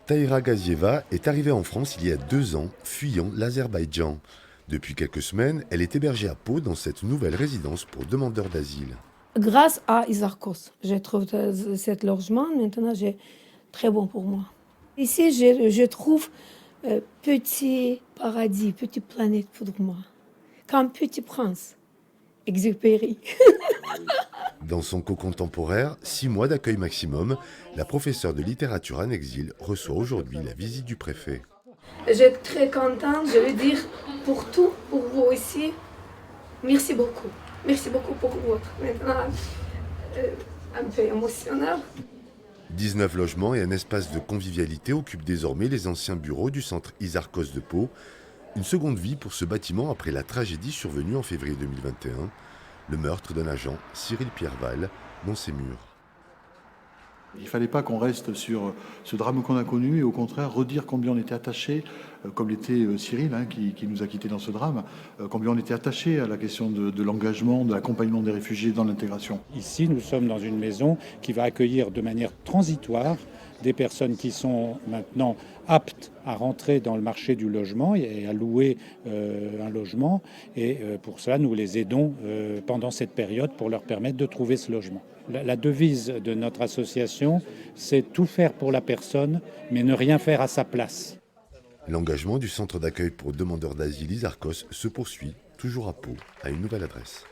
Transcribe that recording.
Tahira Gazieva est arrivée en France il y a 2 ans, fuyant l'Azerbaïdjan. Depuis quelques semaines, elle est hébergée à Pau dans cette nouvelle résidence pour demandeurs d'asile. Grâce à Isarkos, j'ai trouvé cet logement. Maintenant, j'ai très bon pour moi. Ici, je trouve petit paradis, petite planète pour moi. Comme petit prince, Exupéry. Dans son cocon temporaire, 6 mois d'accueil maximum, la professeure de littérature en exil reçoit aujourd'hui la visite du préfet. Je suis très contente, je veux dire, pour tout, pour vous aussi. Merci beaucoup. Merci beaucoup pour votre maintenant un peu émotionnel. 19 logements et un espace de convivialité occupent désormais les anciens bureaux du centre Isarkos de Pau. Une seconde vie pour ce bâtiment après la tragédie survenue en février 2021, le meurtre d'un agent, Cyril Pierreval, dans ses murs. Il ne fallait pas qu'on reste sur ce drame qu'on a connu et au contraire redire combien on était attaché, comme l'était Cyril qui nous a quittés dans ce drame, combien on était attaché à la question de l'engagement, de l'accompagnement des réfugiés dans l'intégration. Ici, nous sommes dans une maison qui va accueillir de manière transitoire des personnes qui sont maintenant aptes à rentrer dans le marché du logement et à louer un logement. Et pour cela, nous les aidons pendant cette période pour leur permettre de trouver ce logement. La devise de notre association, c'est tout faire pour la personne, mais ne rien faire à sa place. L'engagement du centre d'accueil pour demandeurs d'asile Isarkos se poursuit, toujours à Pau, à une nouvelle adresse.